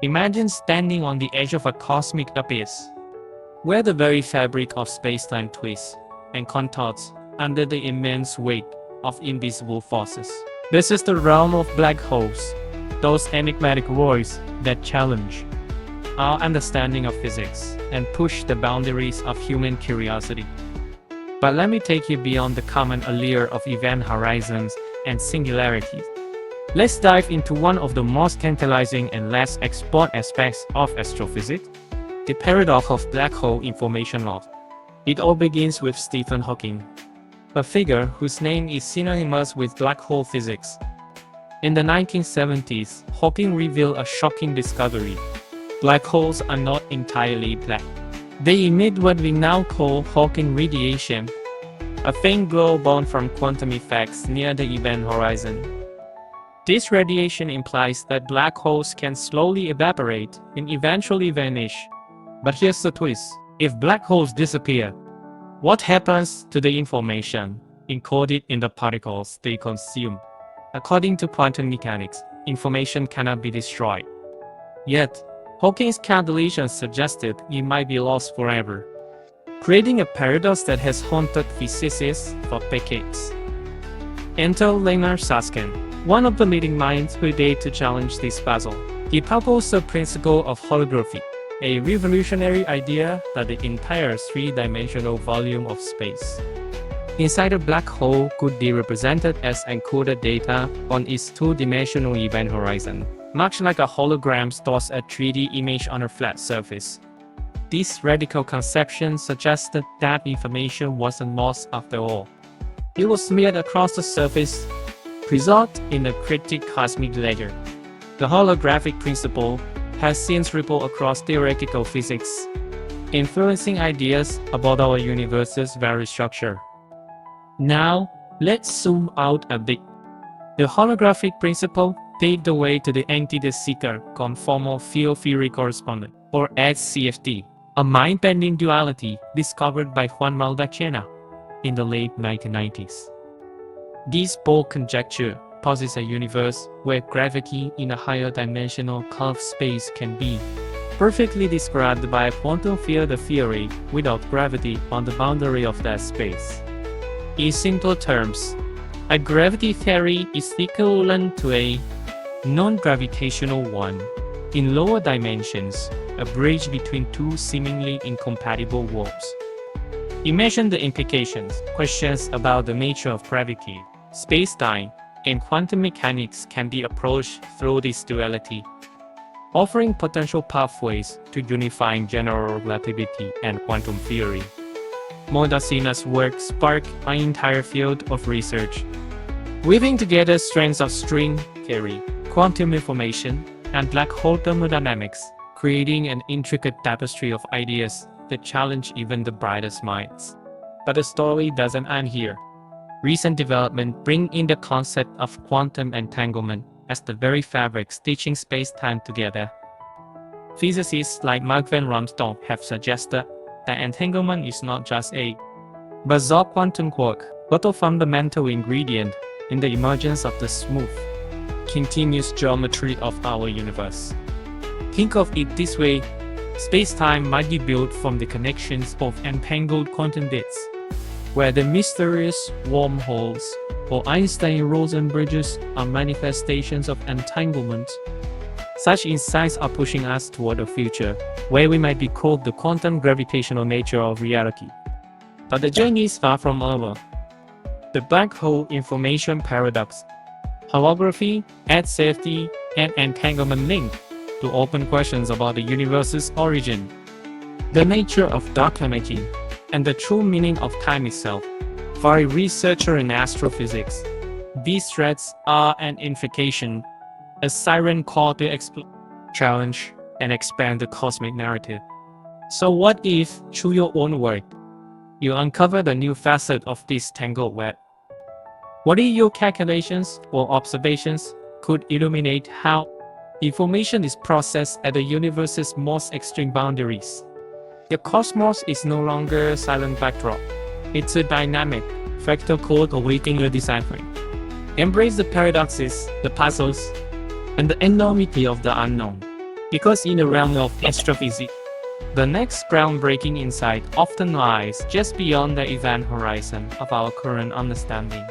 Imagine standing on the edge of a cosmic abyss, where the very fabric of space-time twists and contorts under the immense weight of invisible forces. This is the realm of black holes, those enigmatic voids that challenge our understanding of physics and push the boundaries of human curiosity. But let me take you beyond the common allure of event horizons and singularities. Let's dive into one of the most tantalizing and less explored aspects of astrophysics, the paradox of black hole information loss. It all begins with Stephen Hawking, a figure whose name is synonymous with black hole physics. In the 1970s, Hawking revealed a shocking discovery. Black holes are not entirely black. They emit what we now call Hawking radiation, a faint glow born from quantum effects near the event horizon. This radiation implies that black holes can slowly evaporate and eventually vanish. But here's the twist. If black holes disappear, what happens to the information encoded in the particles they consume? According to quantum mechanics, information cannot be destroyed. Yet, Hawking's calculations suggested it might be lost forever, creating a paradox that has haunted physicists for decades. Enter Leonard Susskind, one of the leading minds who dared to challenge this puzzle. He proposed the principle of holography, a revolutionary idea that the entire three-dimensional volume of space inside a black hole could be represented as encoded data on its two-dimensional event horizon, much like a hologram stores a 3D image on a flat surface. This radical conception suggested that information wasn't lost after all. It was smeared across the surface, resulting in a cryptic cosmic ledger. The holographic principle has since rippled across theoretical physics, influencing ideas about our universe's very structure. Now, let's zoom out a bit. The holographic principle paved the way to the entity-seeker conformal field theory correspondence, or HCFT, a mind-bending duality discovered by Juan Maldacena in the late 1990s. This bold conjecture posits a universe where gravity in a higher dimensional curved space can be perfectly described by a quantum field theory without gravity on the boundary of that space. In simple terms, a gravity theory is equivalent to a non-gravitational one in lower dimensions, a bridge between two seemingly incompatible worlds. Imagine the implications. Questions about the nature of gravity, space-time, and quantum mechanics can be approached through this duality, offering potential pathways to unifying general relativity and quantum theory. Maldacena's work sparked an entire field of research, weaving together strands of string theory, quantum information, and black hole thermodynamics, creating an intricate tapestry of ideas that challenge even the brightest minds. But the story doesn't end here. Recent developments bring in the concept of quantum entanglement as the very fabric stitching space-time together. Physicists like Mark van Ramstorm have suggested that entanglement is not just a bizarre quantum quirk, but a fundamental ingredient in the emergence of the smooth, continuous geometry of our universe. Think of it this way: space-time might be built from the connections of entangled quantum bits, where the mysterious wormholes or Einstein-Rosen bridges are manifestations of entanglement. Such insights are pushing us toward a future where we might decode the quantum gravitational nature of reality. But the journey is far from over. The black hole information paradox, holography, HCFT, and entanglement link to open questions about the universe's origin, the nature of dark energy, and the true meaning of time itself. For a researcher in astrophysics, these threads are an invocation, a siren call to explore, challenge, and expand the cosmic narrative. So what if, through your own work, you uncover the new facet of this tangled web? What if your calculations or observations could illuminate how information is processed at the universe's most extreme boundaries? The cosmos is no longer a silent backdrop. It's a dynamic, fractal code awaiting your deciphering. Embrace the paradoxes, the puzzles, and the enormity of the unknown. Because in the realm of astrophysics, the next groundbreaking insight often lies just beyond the event horizon of our current understanding.